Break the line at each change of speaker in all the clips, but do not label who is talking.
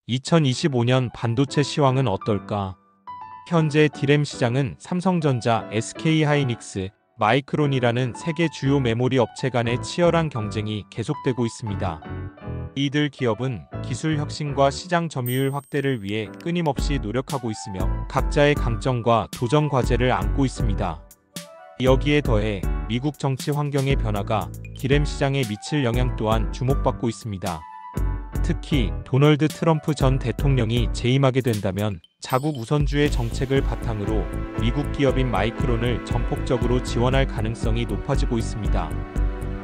2025년 반도체 시황은 어떨까? 현재 D램 시장은 삼성전자, SK하이닉스, 마이크론이라는 세계 주요 메모리 업체 간의 치열한 경쟁이 계속되고 있습니다. 이들 기업은 기술 혁신과 시장 점유율 확대를 위해 끊임없이 노력하고 있으며 각자의 강점과 도전 과제를 안고 있습니다. 여기에 더해 미국 정치 환경의 변화가 D램 시장에 미칠 영향 또한 주목받고 있습니다. 특히 도널드 트럼프 전 대통령이 재임하게 된다면 자국 우선주의 정책을 바탕으로 미국 기업인 마이크론을 전폭적으로 지원할 가능성이 높아지고 있습니다.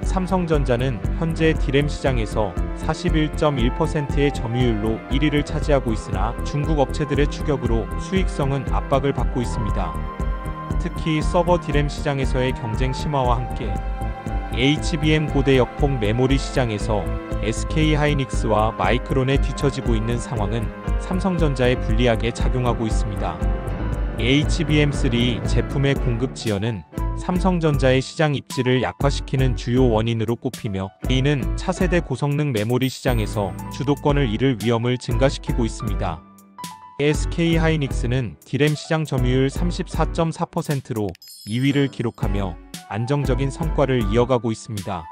삼성전자는 현재 D램 시장에서 41.1%의 점유율로 1위를 차지하고 있으나 중국 업체들의 추격으로 수익성은 압박을 받고 있습니다. 특히 서버 D램 시장에서의 경쟁 심화와 함께 HBM 고대 역폭 메모리 시장에서 SK하이닉스와 마이크론에 뒤처지고 있는 상황은 삼성전자에 불리하게 작용하고 있습니다. HBM3 제품의 공급 지연은 삼성전자의 시장 입지를 약화시키는 주요 원인으로 꼽히며 이는 차세대 고성능 메모리 시장에서 주도권을 잃을 위험을 증가시키고 있습니다. SK하이닉스는 D램 시장 점유율 34.4%로 2위를 기록하며 안정적인 성과를 이어가고 있습니다.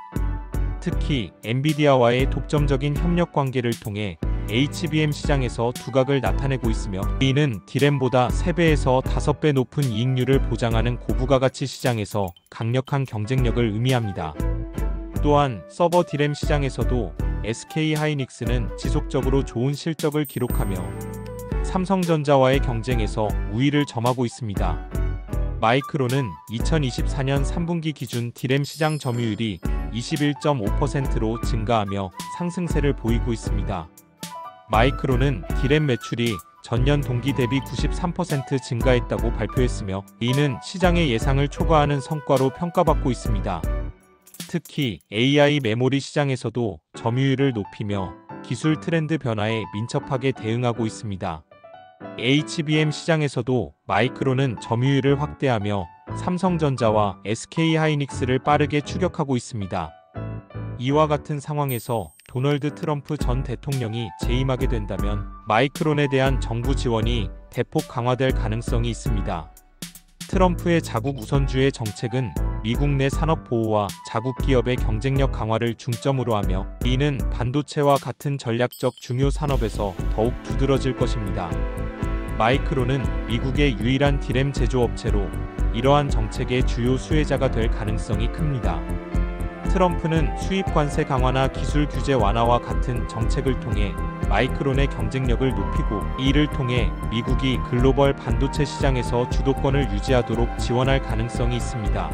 특히 엔비디아와의 독점적인 협력 관계를 통해 HBM 시장에서 두각을 나타내고 있으며 이는 D램보다 3배에서 5배 높은 이익률을 보장하는 고부가가치 시장에서 강력한 경쟁력을 의미합니다. 또한 서버 D램 시장에서도 SK하이닉스는 지속적으로 좋은 실적을 기록하며 삼성전자와의 경쟁에서 우위를 점하고 있습니다. 마이크론은 2024년 3분기 기준 D램 시장 점유율이 21.5%로 증가하며 상승세를 보이고 있습니다. 마이크론은 D램 매출이 전년 동기 대비 93% 증가했다고 발표했으며 이는 시장의 예상을 초과하는 성과로 평가받고 있습니다. 특히 AI 메모리 시장에서도 점유율을 높이며 기술 트렌드 변화에 민첩하게 대응하고 있습니다. HBM 시장에서도 마이크론은 점유율을 확대하며 삼성전자와 SK하이닉스를 빠르게 추격하고 있습니다. 이와 같은 상황에서 도널드 트럼프 전 대통령이 재임하게 된다면 마이크론에 대한 정부 지원이 대폭 강화될 가능성이 있습니다. 트럼프의 자국 우선주의 정책은 미국 내 산업 보호와 자국 기업의 경쟁력 강화를 중점으로 하며 이는 반도체와 같은 전략적 중요 산업에서 더욱 두드러질 것입니다. 마이크론은 미국의 유일한 D램 제조업체로 이러한 정책의 주요 수혜자가 될 가능성이 큽니다. 트럼프는 수입 관세 강화나 기술 규제 완화와 같은 정책을 통해 마이크론의 경쟁력을 높이고 이를 통해 미국이 글로벌 반도체 시장에서 주도권을 유지하도록 지원할 가능성이 있습니다.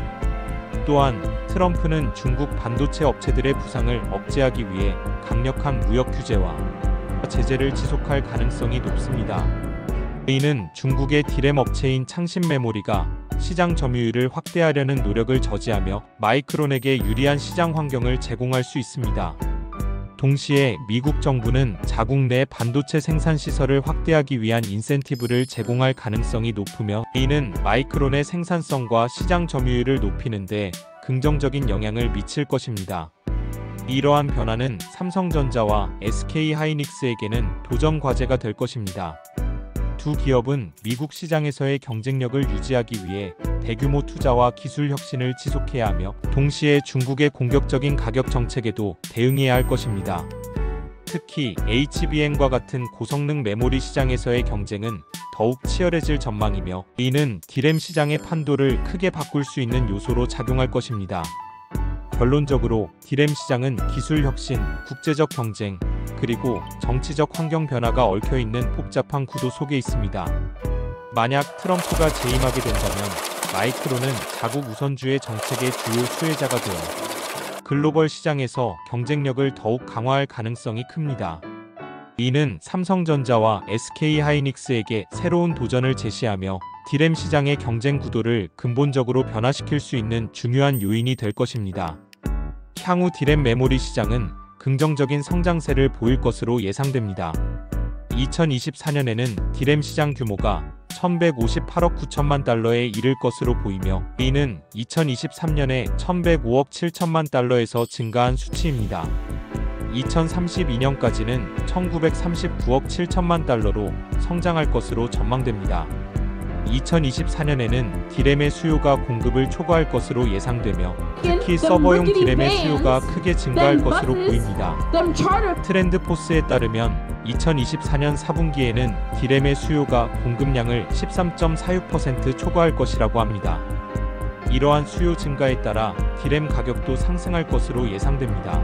또한 트럼프는 중국 반도체 업체들의 부상을 억제하기 위해 강력한 무역 규제와 제재를 지속할 가능성이 높습니다. 이는 중국의 D램 업체인 창신메모리가 시장 점유율을 확대하려는 노력을 저지하며 마이크론에게 유리한 시장 환경을 제공할 수 있습니다. 동시에 미국 정부는 자국 내 반도체 생산 시설을 확대하기 위한 인센티브를 제공할 가능성이 높으며 이는 마이크론의 생산성과 시장 점유율을 높이는 데 긍정적인 영향을 미칠 것입니다. 이러한 변화는 삼성전자와 SK하이닉스에게는 도전 과제가 될 것입니다. 두 기업은 미국 시장에서의 경쟁력을 유지하기 위해 대규모 투자와 기술 혁신을 지속해야 하며 동시에 중국의 공격적인 가격 정책에도 대응해야 할 것입니다. 특히 HBM과 같은 고성능 메모리 시장에서의 경쟁은 더욱 치열해질 전망이며 이는 D램 시장의 판도를 크게 바꿀 수 있는 요소로 작용할 것입니다. 결론적으로 D램 시장은 기술 혁신, 국제적 경쟁, 그리고 정치적 환경 변화가 얽혀있는 복잡한 구도 속에 있습니다. 만약 트럼프가 재임하게 된다면 마이크론은 자국 우선주의 정책의 주요 수혜자가 되어 글로벌 시장에서 경쟁력을 더욱 강화할 가능성이 큽니다. 이는 삼성전자와 SK하이닉스에게 새로운 도전을 제시하며 D램 시장의 경쟁 구도를 근본적으로 변화시킬 수 있는 중요한 요인이 될 것입니다. 향후 D램 메모리 시장은 긍정적인 성장세를 보일 것으로 예상됩니다. 2024년에는 D램 시장 규모가 1158억 9천만 달러에 이를 것으로 보이며 이는 2023년에 1105억 7천만 달러에서 증가한 수치입니다. 2032년까지는 1939억 7천만 달러로 성장할 것으로 전망됩니다. 2024년에는 디램의 수요가 공급을 초과할 것으로 예상되며 특히 서버용 디램의 수요가 크게 증가할 것으로 보입니다. 트렌드포스에 따르면 2024년 4분기에는 디램의 수요가 공급량을 13.46% 초과할 것이라고 합니다. 이러한 수요 증가에 따라 디램 가격도 상승할 것으로 예상됩니다.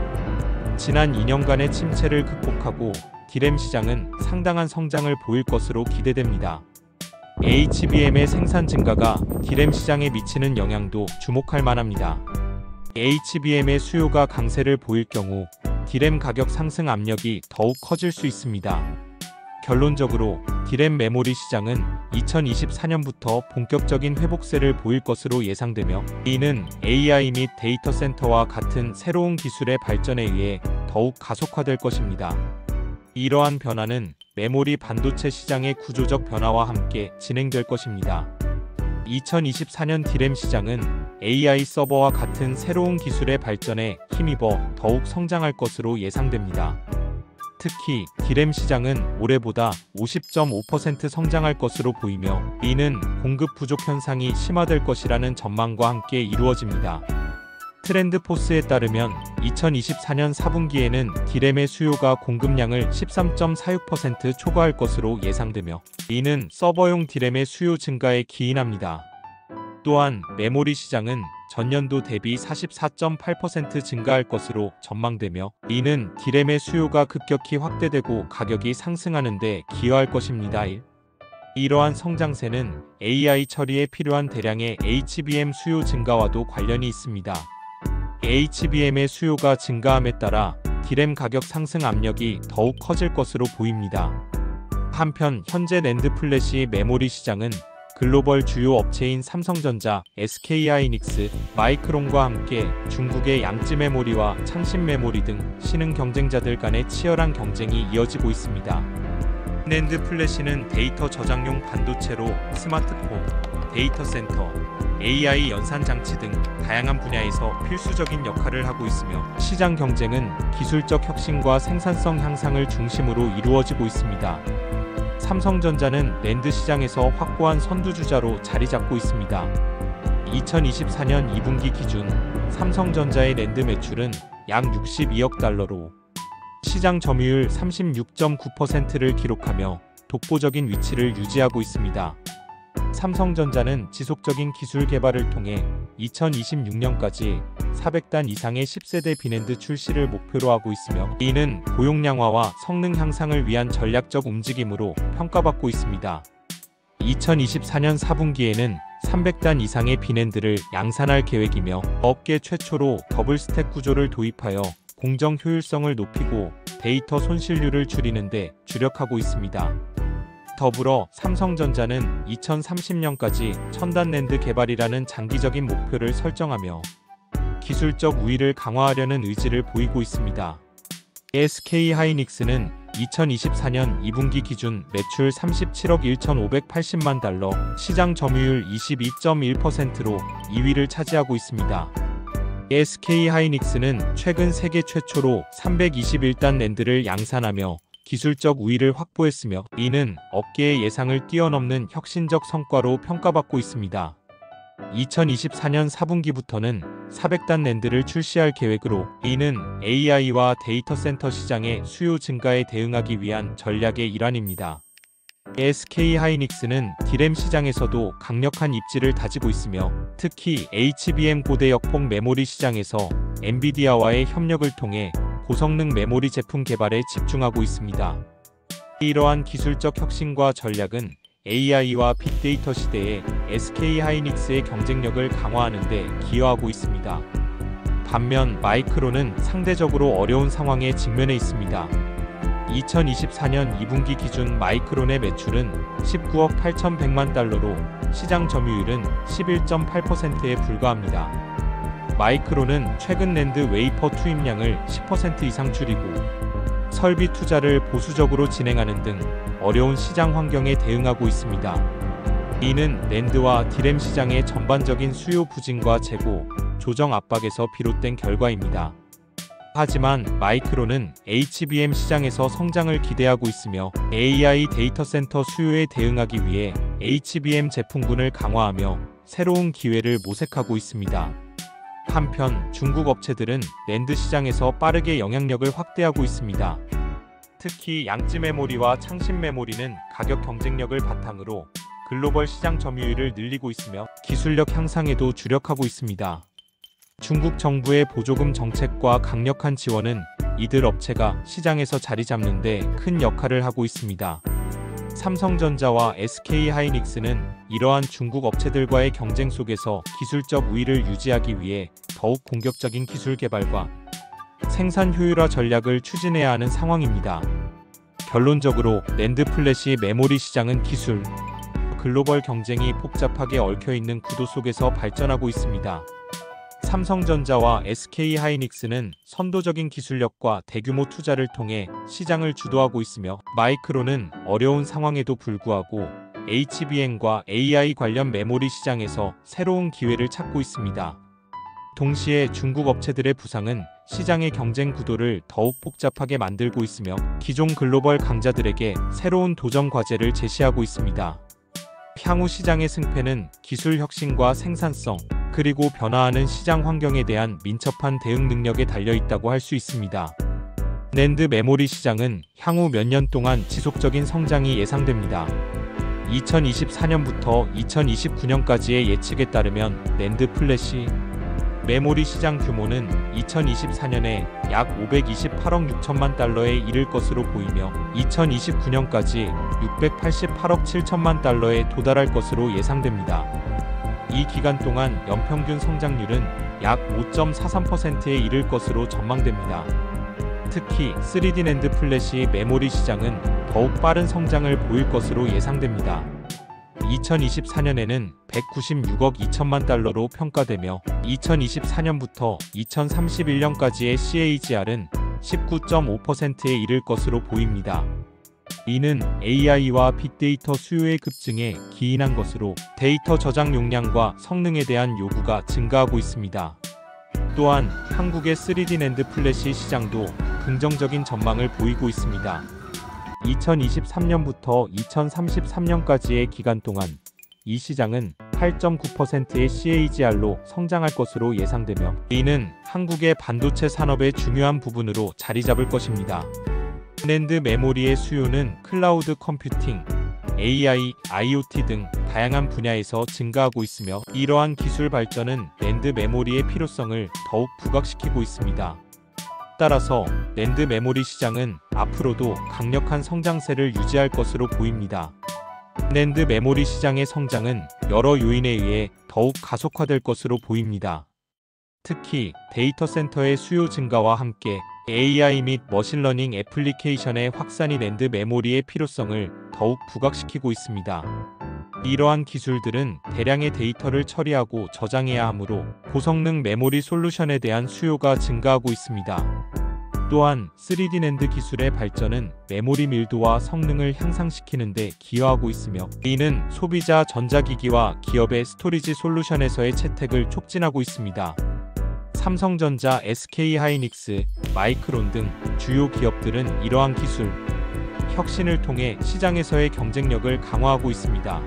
지난 2년간의 침체를 극복하고 디램 시장은 상당한 성장을 보일 것으로 기대됩니다. HBM의 생산 증가가 디램 시장에 미치는 영향도 주목할 만합니다. HBM의 수요가 강세를 보일 경우 디램 가격 상승 압력이 더욱 커질 수 있습니다. 결론적으로 디램 메모리 시장은 2024년부터 본격적인 회복세를 보일 것으로 예상되며 이는 AI 및 데이터 센터와 같은 새로운 기술의 발전에 의해 더욱 가속화될 것입니다. 이러한 변화는 메모리 반도체 시장의 구조적 변화와 함께 진행될 것입니다. 2024년 디램 시장은 AI 서버와 같은 새로운 기술의 발전에 힘입어 더욱 성장할 것으로 예상됩니다. 특히 디램 시장은 올해보다 50.5% 성장할 것으로 보이며 이는 공급 부족 현상이 심화될 것이라는 전망과 함께 이루어집니다. 트렌드포스에 따르면 2024년 4분기에는 디램의 수요가 공급량을 13.46% 초과할 것으로 예상되며 이는 서버용 디램의 수요 증가에 기인합니다. 또한 메모리 시장은 전년도 대비 44.8% 증가할 것으로 전망되며 이는 디램의 수요가 급격히 확대되고 가격이 상승하는 데 기여할 것입니다. 이러한 성장세는 AI 처리에 필요한 대량의 HBM 수요 증가와도 관련이 있습니다. HBM의 수요가 증가함에 따라 디램 가격 상승 압력이 더욱 커질 것으로 보입니다. 한편 현재 낸드 플래시 메모리 시장은 글로벌 주요 업체인 삼성전자, SK하이닉스, 마이크론과 함께 중국의 양지 메모리와 창신 메모리 등 신흥 경쟁자들 간의 치열한 경쟁이 이어지고 있습니다. 낸드 플래시는 데이터 저장용 반도체로 스마트폰, 데이터 센터, AI 연산 장치 등 다양한 분야에서 필수적인 역할을 하고 있으며 시장 경쟁은 기술적 혁신과 생산성 향상을 중심으로 이루어지고 있습니다. 삼성전자는 낸드 시장에서 확고한 선두주자로 자리 잡고 있습니다. 2024년 2분기 기준 삼성전자의 낸드 매출은 약 62억 달러로 시장 점유율 36.9%를 기록하며 독보적인 위치를 유지하고 있습니다. 삼성전자는 지속적인 기술 개발을 통해 2026년까지 400단 이상의 10세대 비낸드 출시를 목표로 하고 있으며 이는 고용량화와 성능 향상을 위한 전략적 움직임으로 평가받고 있습니다. 2024년 4분기에는 300단 이상의 비낸드를 양산할 계획이며 업계 최초로 더블 스택 구조를 도입하여 공정 효율성을 높이고 데이터 손실률을 줄이는 데 주력하고 있습니다. 더불어 삼성전자는 2030년까지 첨단 낸드 개발이라는 장기적인 목표를 설정하며 기술적 우위를 강화하려는 의지를 보이고 있습니다. SK하이닉스는 2024년 2분기 기준 매출 37억 1,580만 달러, 시장 점유율 22.1%로 2위를 차지하고 있습니다. SK하이닉스는 최근 세계 최초로 321단 낸드를 양산하며 기술적 우위를 확보했으며 이는 업계의 예상을 뛰어넘는 혁신적 성과로 평가받고 있습니다. 2024년 4분기부터는 400단 낸드를 출시할 계획으로 이는 AI와 데이터 센터 시장의 수요 증가에 대응하기 위한 전략의 일환입니다. SK하이닉스는 디램 시장에서도 강력한 입지를 다지고 있으며 특히 HBM 고대 역폭 메모리 시장에서 엔비디아와의 협력을 통해 고성능 메모리 제품 개발에 집중하고 있습니다. 이러한 기술적 혁신과 전략은 AI와 빅데이터 시대에 SK하이닉스의 경쟁력을 강화하는 데 기여하고 있습니다. 반면 마이크론은 상대적으로 어려운 상황에 직면해 있습니다. 2024년 2분기 기준 마이크론의 매출은 19억 8,100만 달러로 시장 점유율은 11.8%에 불과합니다. 마이크론은 최근 낸드 웨이퍼 투입량을 10% 이상 줄이고 설비 투자를 보수적으로 진행하는 등 어려운 시장 환경에 대응하고 있습니다. 이는 낸드와 디램 시장의 전반적인 수요 부진과 재고, 조정 압박에서 비롯된 결과입니다. 하지만 마이크론은 HBM 시장에서 성장을 기대하고 있으며 AI 데이터 센터 수요에 대응하기 위해 HBM 제품군을 강화하며 새로운 기회를 모색하고 있습니다. 한편 중국 업체들은 낸드 시장에서 빠르게 영향력을 확대하고 있습니다. 특히 양지 메모리와 창신 메모리는 가격 경쟁력을 바탕으로 글로벌 시장 점유율을 늘리고 있으며 기술력 향상에도 주력하고 있습니다. 중국 정부의 보조금 정책과 강력한 지원은 이들 업체가 시장에서 자리 잡는 데 큰 역할을 하고 있습니다. 삼성전자와 SK하이닉스는 이러한 중국 업체들과의 경쟁 속에서 기술적 우위를 유지하기 위해 더욱 공격적인 기술 개발과 생산 효율화 전략을 추진해야 하는 상황입니다. 결론적으로 낸드 플래시 메모리 시장은 기술, 글로벌 경쟁이 복잡하게 얽혀있는 구도 속에서 발전하고 있습니다. 삼성전자와 SK하이닉스는 선도적인 기술력과 대규모 투자를 통해 시장을 주도하고 있으며 마이크론은 어려운 상황에도 불구하고 HBM과 AI 관련 메모리 시장에서 새로운 기회를 찾고 있습니다. 동시에 중국 업체들의 부상은 시장의 경쟁 구도를 더욱 복잡하게 만들고 있으며 기존 글로벌 강자들에게 새로운 도전 과제를 제시하고 있습니다. 향후 시장의 승패는 기술 혁신과 생산성, 그리고 변화하는 시장 환경에 대한 민첩한 대응 능력에 달려있다고 할 수 있습니다. 낸드 메모리 시장은 향후 몇 년 동안 지속적인 성장이 예상됩니다. 2024년부터 2029년까지의 예측에 따르면 낸드 플래시 메모리 시장 규모는 2024년에 약 528억 6천만 달러에 이를 것으로 보이며 2029년까지 688억 7천만 달러에 도달할 것으로 예상됩니다. 이 기간 동안 연평균 성장률은 약 5.43%에 이를 것으로 전망됩니다. 특히 3D 낸드 플래시 메모리 시장은 더욱 빠른 성장을 보일 것으로 예상됩니다. 2024년에는 196억 2천만 달러로 평가되며 2024년부터 2031년까지의 CAGR은 19.5%에 이를 것으로 보입니다. 이는 AI와 빅데이터 수요의 급증에 기인한 것으로 데이터 저장 용량과 성능에 대한 요구가 증가하고 있습니다. 또한 한국의 3D 낸드 플래시 시장도 긍정적인 전망을 보이고 있습니다. 2023년부터 2033년까지의 기간 동안 이 시장은 8.9%의 CAGR로 성장할 것으로 예상되며 이는 한국의 반도체 산업의 중요한 부분으로 자리 잡을 것입니다. 낸드 메모리의 수요는 클라우드 컴퓨팅, AI, IoT 등 다양한 분야에서 증가하고 있으며 이러한 기술 발전은 낸드 메모리의 필요성을 더욱 부각시키고 있습니다. 따라서 낸드 메모리 시장은 앞으로도 강력한 성장세를 유지할 것으로 보입니다. 낸드 메모리 시장의 성장은 여러 요인에 의해 더욱 가속화될 것으로 보입니다. 특히 데이터 센터의 수요 증가와 함께 AI 및 머신러닝 애플리케이션의 확산이 낸드 메모리의 필요성을 더욱 부각시키고 있습니다. 이러한 기술들은 대량의 데이터를 처리하고 저장해야 하므로 고성능 메모리 솔루션에 대한 수요가 증가하고 있습니다. 또한 3D 낸드 기술의 발전은 메모리 밀도와 성능을 향상시키는 데 기여하고 있으며 이는 소비자 전자기기와 기업의 스토리지 솔루션에서의 채택을 촉진하고 있습니다. 삼성전자, SK하이닉스, 마이크론 등 주요 기업들은 이러한 기술 혁신을 통해 시장에서의 경쟁력을 강화하고 있습니다.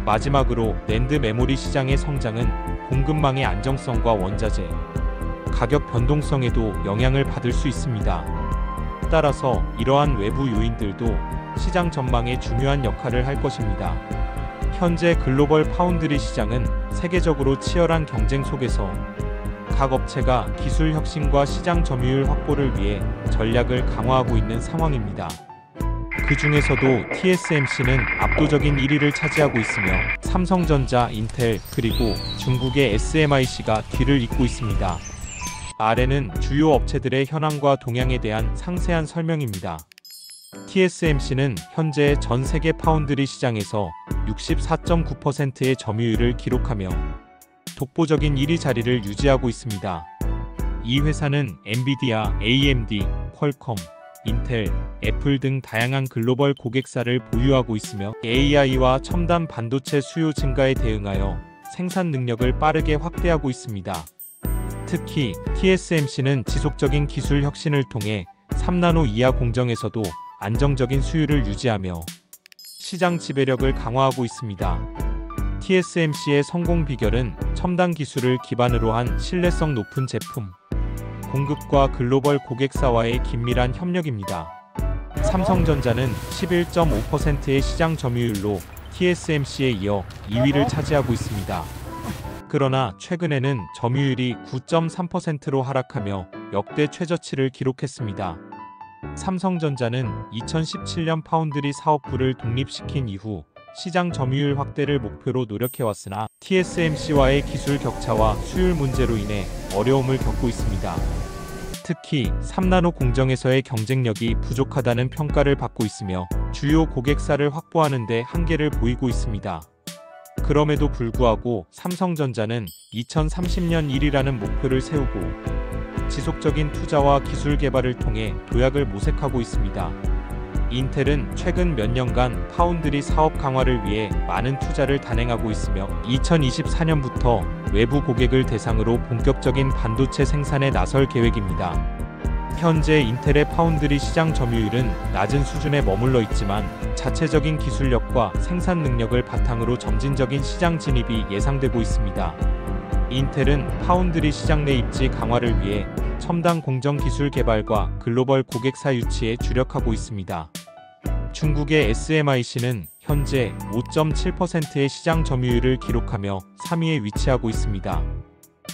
마지막으로 낸드 메모리 시장의 성장은 공급망의 안정성과 원자재, 가격 변동성에도 영향을 받을 수 있습니다. 따라서 이러한 외부 요인들도 시장 전망에 중요한 역할을 할 것입니다. 현재 글로벌 파운드리 시장은 세계적으로 치열한 경쟁 속에서 각 업체가 기술 혁신과 시장 점유율 확보를 위해 전략을 강화하고 있는 상황입니다. 그 중에서도 TSMC는 압도적인 1위를 차지하고 있으며 삼성전자, 인텔, 그리고 중국의 SMIC가 뒤를 잇고 있습니다. 아래는 주요 업체들의 현황과 동향에 대한 상세한 설명입니다. TSMC는 현재 전 세계 파운드리 시장에서 64.9%의 점유율을 기록하며 독보적인 1위 자리를 유지하고 있습니다. 이 회사는 엔비디아, AMD, 퀄컴, 인텔, 애플 등 다양한 글로벌 고객사를 보유하고 있으며 AI와 첨단 반도체 수요 증가에 대응하여 생산 능력을 빠르게 확대하고 있습니다. 특히 TSMC는 지속적인 기술 혁신을 통해 3나노 이하 공정에서도 안정적인 수율을 유지하며 시장 지배력을 강화하고 있습니다. TSMC의 성공 비결은 첨단 기술을 기반으로 한 신뢰성 높은 제품, 공급과 글로벌 고객사와의 긴밀한 협력입니다. 삼성전자는 11.5%의 시장 점유율로 TSMC에 이어 2위를 차지하고 있습니다. 그러나 최근에는 점유율이 9.3%로 하락하며 역대 최저치를 기록했습니다. 삼성전자는 2017년 파운드리 사업부를 독립시킨 이후 시장 점유율 확대를 목표로 노력해왔으나 TSMC와의 기술 격차와 수율 문제로 인해 어려움을 겪고 있습니다. 특히 3나노 공정에서의 경쟁력이 부족하다는 평가를 받고 있으며 주요 고객사를 확보하는 데 한계를 보이고 있습니다. 그럼에도 불구하고 삼성전자는 2030년 1위라는 목표를 세우고 지속적인 투자와 기술 개발을 통해 도약을 모색하고 있습니다. 인텔은 최근 몇 년간 파운드리 사업 강화를 위해 많은 투자를 단행하고 있으며 2024년부터 외부 고객을 대상으로 본격적인 반도체 생산에 나설 계획입니다. 현재 인텔의 파운드리 시장 점유율은 낮은 수준에 머물러 있지만 자체적인 기술력과 생산 능력을 바탕으로 점진적인 시장 진입이 예상되고 있습니다. 인텔은 파운드리 시장 내 입지 강화를 위해 첨단 공정 기술 개발과 글로벌 고객사 유치에 주력하고 있습니다. 중국의 SMIC는 현재 5.7%의 시장 점유율을 기록하며 3위에 위치하고 있습니다.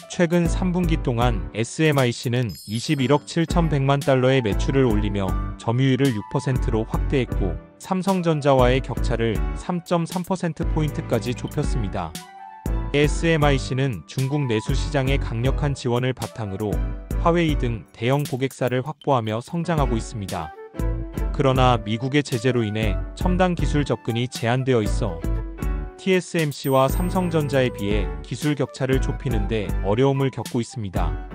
최근 3분기 동안 SMIC는 21억 7,100만 달러의 매출을 올리며 점유율을 6%로 확대했고 삼성전자와의 격차를 3.3%포인트까지 좁혔습니다. SMIC는 중국 내수 시장의 강력한 지원을 바탕으로 화웨이 등 대형 고객사를 확보하며 성장하고 있습니다. 그러나 미국의 제재로 인해 첨단 기술 접근이 제한되어 있어 TSMC와 삼성전자에 비해 기술 격차를 좁히는 데 어려움을 겪고 있습니다.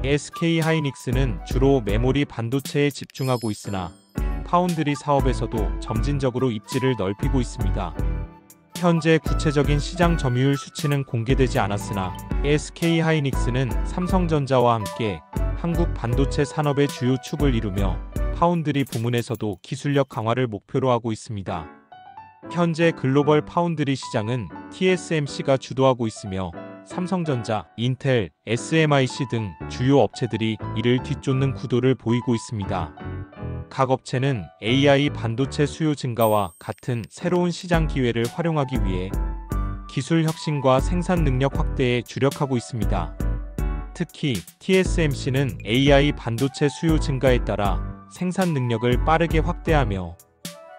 SK하이닉스는 주로 메모리 반도체에 집중하고 있으나 파운드리 사업에서도 점진적으로 입지를 넓히고 있습니다. 현재 구체적인 시장 점유율 수치는 공개되지 않았으나 SK하이닉스는 삼성전자와 함께 한국 반도체 산업의 주요 축을 이루며 파운드리 부문에서도 기술력 강화를 목표로 하고 있습니다. 현재 글로벌 파운드리 시장은 TSMC가 주도하고 있으며 삼성전자, 인텔, SMIC 등 주요 업체들이 이를 뒤쫓는 구도를 보이고 있습니다. 각 업체는 AI 반도체 수요 증가와 같은 새로운 시장 기회를 활용하기 위해 기술 혁신과 생산 능력 확대에 주력하고 있습니다. 특히 TSMC는 AI 반도체 수요 증가에 따라 생산 능력을 빠르게 확대하며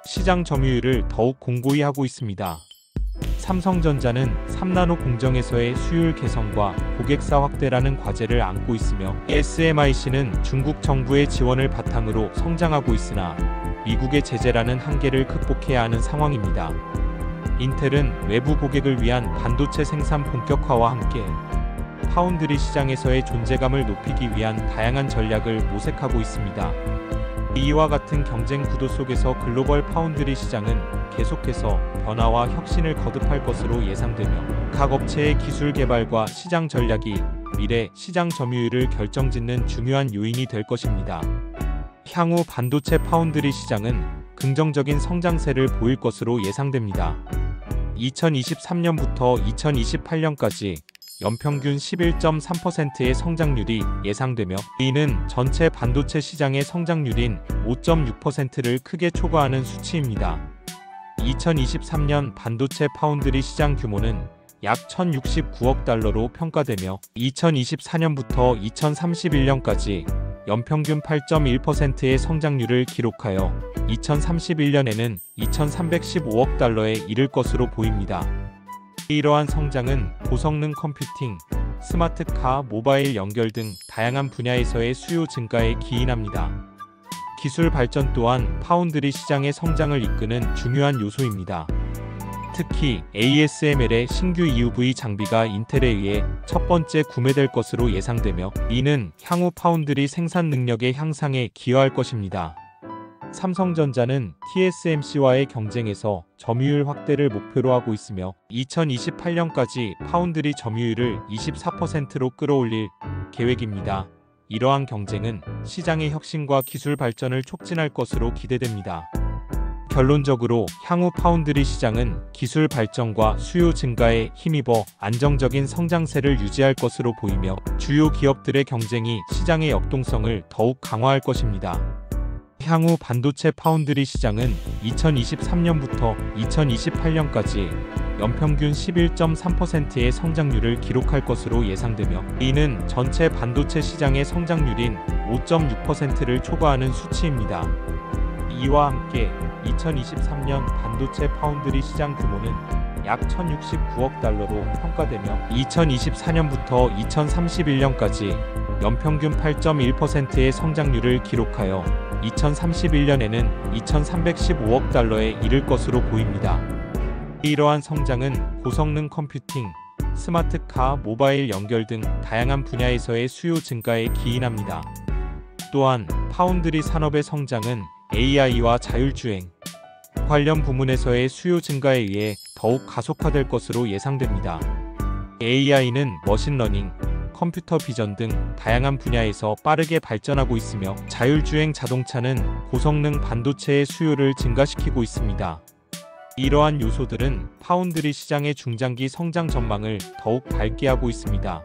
시장 점유율을 더욱 공고히 하고 있습니다. 삼성전자는 3나노 공정에서의 수율 개선과 고객사 확대라는 과제를 안고 있으며 SMIC는 중국 정부의 지원을 바탕으로 성장하고 있으나 미국의 제재라는 한계를 극복해야 하는 상황입니다. 인텔은 외부 고객을 위한 반도체 생산 본격화와 함께 파운드리 시장에서의 존재감을 높이기 위한 다양한 전략을 모색하고 있습니다. 이와 같은 경쟁 구도 속에서 글로벌 파운드리 시장은 계속해서 변화와 혁신을 거듭할 것으로 예상되며 각 업체의 기술 개발과 시장 전략이 미래 시장 점유율을 결정짓는 중요한 요인이 될 것입니다. 향후 반도체 파운드리 시장은 긍정적인 성장세를 보일 것으로 예상됩니다. 2023년부터 2028년까지 연평균 11.3%의 성장률이 예상되며 이는 전체 반도체 시장의 성장률인 5.6%를 크게 초과하는 수치입니다. 2023년 반도체 파운드리 시장 규모는 약 1,069억 달러로 평가되며 2024년부터 2031년까지 연평균 8.1%의 성장률을 기록하여 2031년에는 2,315억 달러에 이를 것으로 보입니다. 이러한 성장은 고성능 컴퓨팅, 스마트카, 모바일 연결 등 다양한 분야에서의 수요 증가에 기인합니다. 기술 발전 또한 파운드리 시장의 성장을 이끄는 중요한 요소입니다. 특히 ASML의 신규 EUV 장비가 인텔에 의해 첫 번째 구매될 것으로 예상되며 이는 향후 파운드리 생산 능력의 향상에 기여할 것입니다. 삼성전자는 TSMC와의 경쟁에서 점유율 확대를 목표로 하고 있으며 2028년까지 파운드리 점유율을 24%로 끌어올릴 계획입니다. 이러한 경쟁은 시장의 혁신과 기술 발전을 촉진할 것으로 기대됩니다. 결론적으로 향후 파운드리 시장은 기술 발전과 수요 증가에 힘입어 안정적인 성장세를 유지할 것으로 보이며 주요 기업들의 경쟁이 시장의 역동성을 더욱 강화할 것입니다. 향후 반도체 파운드리 시장은 2023년부터 2028년까지 연평균 11.3%의 성장률을 기록할 것으로 예상되며 이는 전체 반도체 시장의 성장률인 5.6%를 초과하는 수치입니다. 이와 함께 2023년 반도체 파운드리 시장 규모는 약 1,069억 달러로 평가되며 2024년부터 2031년까지 연평균 8.1%의 성장률을 기록하여 2031년에는 2,315억 달러에 이를 것으로 보입니다. 이러한 성장은 고성능 컴퓨팅, 스마트카, 모바일 연결 등 다양한 분야에서의 수요 증가에 기인합니다. 또한 파운드리 산업의 성장은 AI와 자율주행 관련 부문에서의 수요 증가에 의해 더욱 가속화될 것으로 예상됩니다. AI는 머신러닝, 컴퓨터 비전 등 다양한 분야에서 빠르게 발전하고 있으며 자율주행 자동차는 고성능 반도체의 수요를 증가시키고 있습니다. 이러한 요소들은 파운드리 시장의 중장기 성장 전망을 더욱 밝게 하고 있습니다.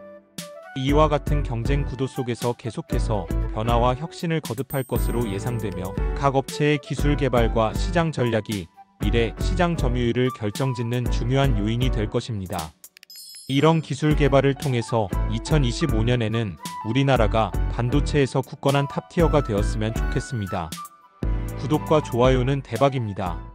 이와 같은 경쟁 구도 속에서 계속해서 변화와 혁신을 거듭할 것으로 예상되며 각 업체의 기술 개발과 시장 전략이 미래 시장 점유율을 결정짓는 중요한 요인이 될 것입니다. 이런 기술 개발을 통해서 2025년에는 우리나라가 반도체에서 굳건한 탑티어가 되었으면 좋겠습니다. 구독과 좋아요는 대박입니다.